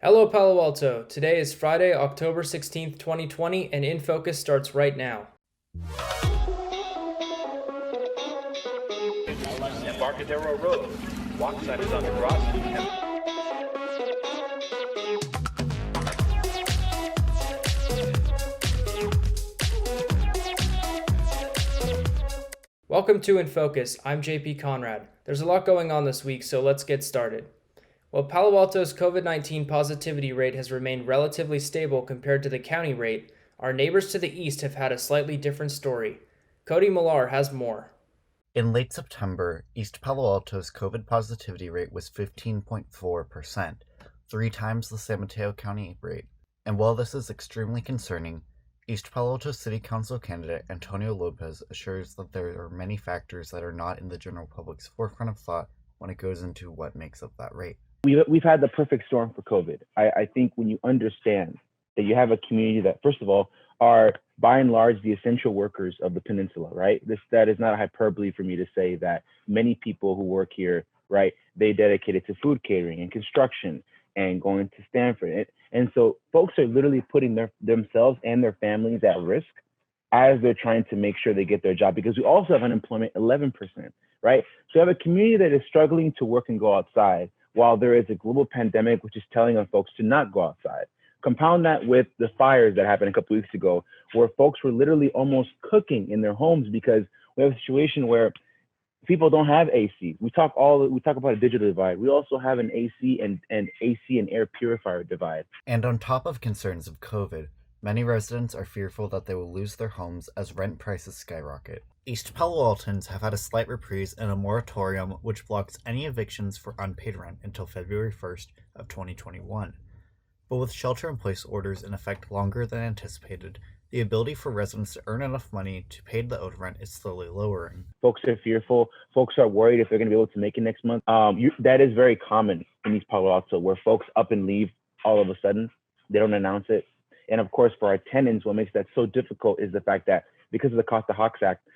Hello, Palo Alto. Today is Friday, October 16th, 2020, and InFocus starts right now. Embarcadero Road. Walk sign is on the crossing. Welcome to InFocus. I'm JP Conrad. There's a lot going on this week, so let's get started. While Palo Alto's COVID-19 positivity rate has remained relatively stable compared to the county rate, our neighbors to the east have had a slightly different story. Cody Millar has more. In late September, East Palo Alto's COVID positivity rate was 15.4%, 3 times the San Mateo County rate. And while this is extremely concerning, East Palo Alto City Council candidate Antonio Lopez assures that there are many factors that are not in the general public's forefront of thought when it goes into what makes up that rate. We've had the perfect storm for COVID. I think when you understand that you have a community that, first of all, are by and large the essential workers of the peninsula, right? That is not a hyperbole for me to say that many people who work here, right, they dedicated to food catering and construction and going to Stanford. And so folks are literally putting themselves and their families at risk as they're trying to make sure they get their job, because we also have unemployment 11%, right? So you have a community that is struggling to work and go outside while there is a global pandemic, which is telling on folks to not go outside. Compound that with the fires that happened a couple weeks ago, where folks were literally almost cooking in their homes because we have a situation where people don't have AC. We talk about a digital divide. We also have an AC and AC and air purifier divide. And on top of concerns of COVID, many residents are fearful that they will lose their homes as rent prices skyrocket. East Palo Altans have had a slight reprise in a moratorium which blocks any evictions for unpaid rent until February 1st of 2021. But with shelter-in-place orders in effect longer than anticipated, the ability for residents to earn enough money to pay the owed rent is slowly lowering. Folks are fearful. Folks are worried if they're going to be able to make it next month. That is very common in East Palo Alto, where folks up and leave all of a sudden. They don't announce it. And of course, for our tenants, what makes that so difficult is the fact that because of the Costa-Hawks Act,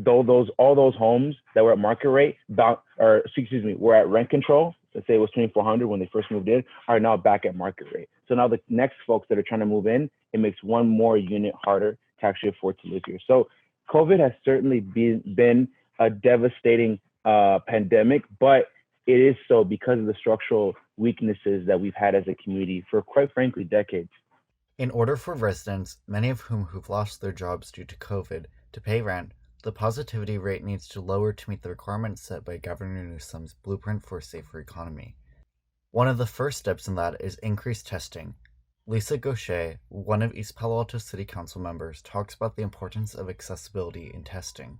all those homes that were at market rate, were at rent control, let's say it was $2,400 when they first moved in, are now back at market rate. So now the next folks that are trying to move in, it makes one more unit harder to actually afford to live here. So COVID has certainly been a devastating pandemic, but it is so because of the structural weaknesses that we've had as a community for, quite frankly, decades. In order for residents, many of whom who've lost their jobs due to COVID, to pay rent, the positivity rate needs to lower to meet the requirements set by Governor Newsom's Blueprint for a Safer Economy. One of the first steps in that is increased testing. Lisa Gaucher, one of East Palo Alto City Council members, talks about the importance of accessibility in testing.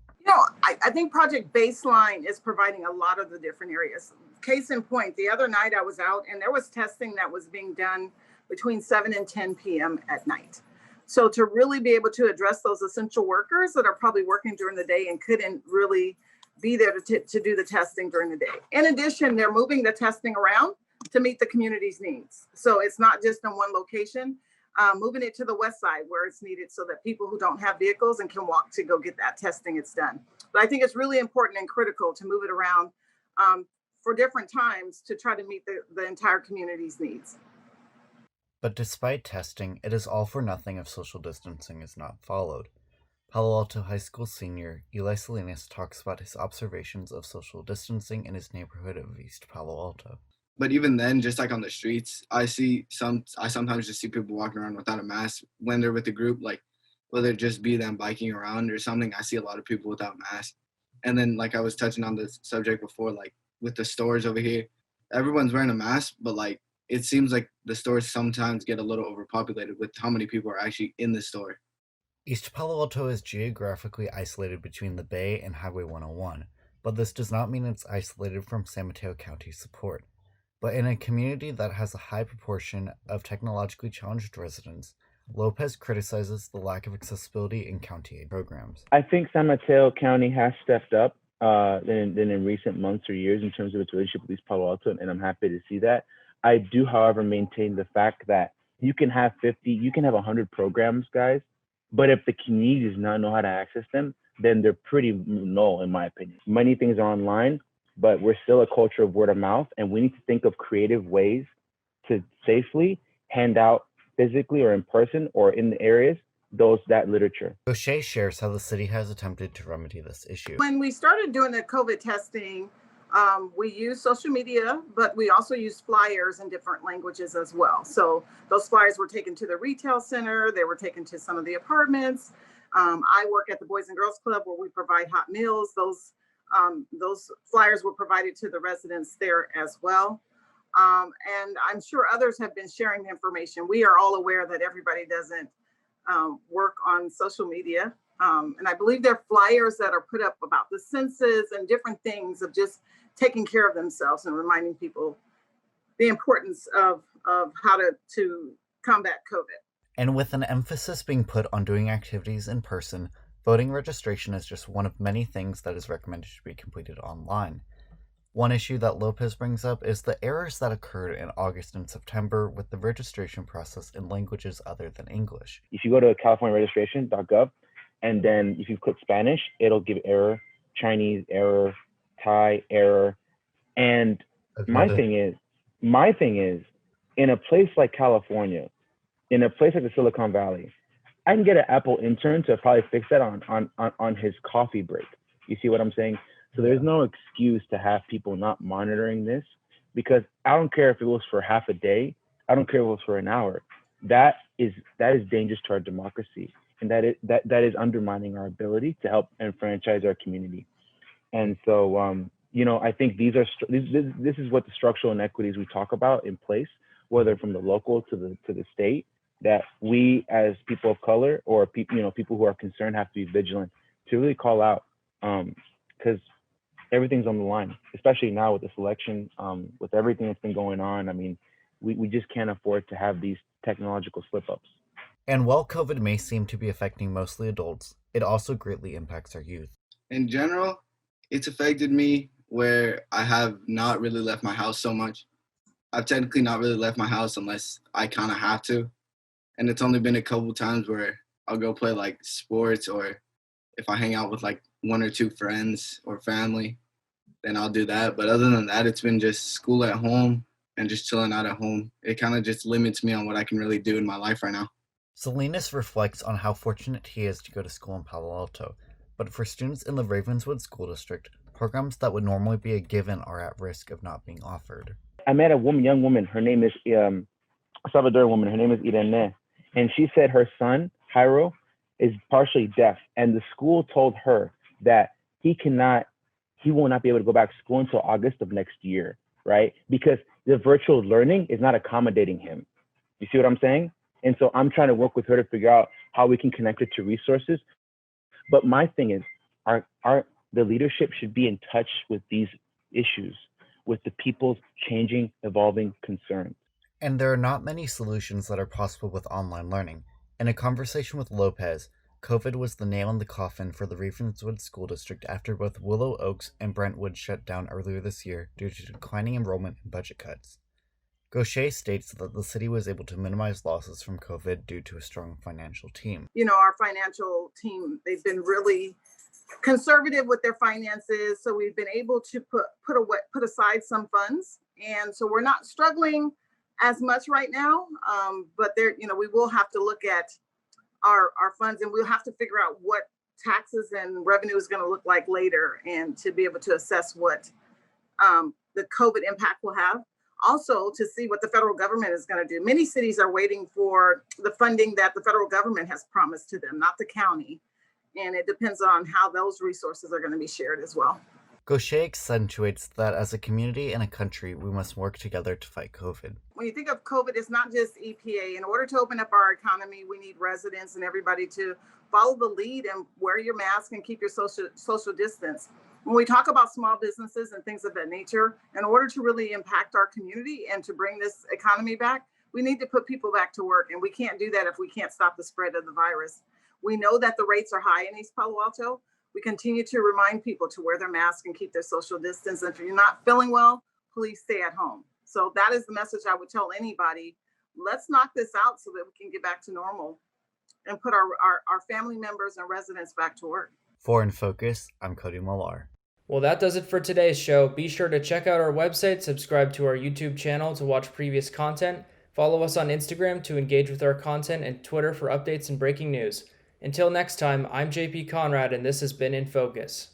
I think Project Baseline is providing a lot of the different areas. Case in point, the other night I was out and there was testing that was being done between 7 and 10 p.m. at night. So to really be able to address those essential workers that are probably working during the day and couldn't really be there to do the testing during the day. In addition, they're moving the testing around to meet the community's needs. So it's not just in one location, moving it to the west side where it's needed so that people who don't have vehicles and can walk to go get that testing, it's done. But I think it's really important and critical to move it around for different times to try to meet the entire community's needs. But despite testing, it is all for nothing if social distancing is not followed. Palo Alto High School senior Eli Salinas talks about his observations of social distancing in his neighborhood of East Palo Alto. But even then, just like on the streets, I sometimes just see people walking around without a mask when they're with a group, like whether it just be them biking around or something. I see a lot of people without masks. And then like I was touching on the subject before, like with the stores over here, everyone's wearing a mask, but like it seems like the stores sometimes get a little overpopulated with how many people are actually in the store. East Palo Alto is geographically isolated between the Bay and Highway 101, but this does not mean it's isolated from San Mateo County support. But in a community that has a high proportion of technologically challenged residents, Lopez criticizes the lack of accessibility in county aid programs. I think San Mateo County has stepped up than in recent months or years in terms of its relationship with East Palo Alto, and I'm happy to see that. I do, however, maintain the fact that you can have 100 programs, guys, but if the community does not know how to access them, then they're pretty null, in my opinion. Many things are online, but we're still a culture of word of mouth, and we need to think of creative ways to safely hand out physically or in person or in the areas that literature. Gaucher shares how the city has attempted to remedy this issue. When we started doing the COVID testing, we used social media, but we also used flyers in different languages as well. So those flyers were taken to the retail center, they were taken to some of the apartments. I work at the Boys and Girls Club where we provide hot meals. Those flyers were provided to the residents there as well. And I'm sure others have been sharing the information. We are all aware that everybody doesn't work on social media. And I believe there are flyers that are put up about the census and different things of just taking care of themselves and reminding people the importance of how to combat COVID. And with an emphasis being put on doing activities in person, voting registration is just one of many things that is recommended to be completed online. One issue that Lopez brings up is the errors that occurred in August and September with the registration process in languages other than English. If you go to californiaregistration.gov and then if you click Spanish, it'll give error, Chinese error, Thai error. And my thing is, in a place like California, in a place like the Silicon Valley, I can get an Apple intern to probably fix that on his coffee break. You see what I'm saying? So there's no excuse to have people not monitoring this, because I don't care if it was for half a day. I don't care if it was for an hour. That is dangerous to our democracy, and that is undermining our ability to help enfranchise our community. And so, I think this is what the structural inequities we talk about in place, whether from the local to the state, that we as people of color or people who are concerned have to be vigilant to really call out, because everything's on the line, especially now with this election, with everything that's been going on. I mean, we just can't afford to have these technological slip-ups. And while COVID may seem to be affecting mostly adults, it also greatly impacts our youth. In general, it's affected me where I have not really left my house so much. I've technically not really left my house unless I kind of have to. And it's only been a couple times where I'll go play like sports, or if I hang out with like one or two friends or family, then I'll do that. But other than that, it's been just school at home and just chilling out at home. It kind of just limits me on what I can really do in my life right now. Salinas reflects on how fortunate he is to go to school in Palo Alto, but for students in the Ravenswood School District, programs that would normally be a given are at risk of not being offered. I met a young woman. Her name is a Salvadoran woman. Her name is Irene, and she said her son Jairo is partially deaf, and the school told her that he will not be able to go back to school until August of next year, right? Because the virtual learning is not accommodating him. You see what I'm saying? And so I'm trying to work with her to figure out how we can connect it to resources. But my thing is, the leadership should be in touch with these issues, with the people's changing, evolving concerns. And there are not many solutions that are possible with online learning. In a conversation with Lopez, COVID was the nail in the coffin for the Ravenswood School District after both Willow Oaks and Brentwood shut down earlier this year due to declining enrollment and budget cuts. Gaucher states that the city was able to minimize losses from COVID due to a strong financial team. Our financial team, they've been really conservative with their finances. So we've been able to put aside some funds. And so we're not struggling as much right now. But we will have to look at our funds, and we'll have to figure out what taxes and revenue is going to look like later, and to be able to assess what the COVID impact will have. Also, to see what the federal government is going to do. Many cities are waiting for the funding that the federal government has promised to them, not the county. And it depends on how those resources are going to be shared as well. Gaucher accentuates that as a community and a country, we must work together to fight COVID. When you think of COVID, it's not just EPA. In order to open up our economy, we need residents and everybody to follow the lead and wear your mask and keep your social distance. When we talk about small businesses and things of that nature, in order to really impact our community and to bring this economy back, we need to put people back to work. And we can't do that if we can't stop the spread of the virus. We know that the rates are high in East Palo Alto. We continue to remind people to wear their mask and keep their social distance. And if you're not feeling well, please stay at home. So that is the message I would tell anybody. Let's knock this out so that we can get back to normal and put our family members and residents back to work. For InFocus, I'm Cody Millar. Well, that does it for today's show. Be sure to check out our website, subscribe to our YouTube channel to watch previous content, follow us on Instagram to engage with our content, and Twitter for updates and breaking news. Until next time, I'm JP Conrad, and this has been In Focus.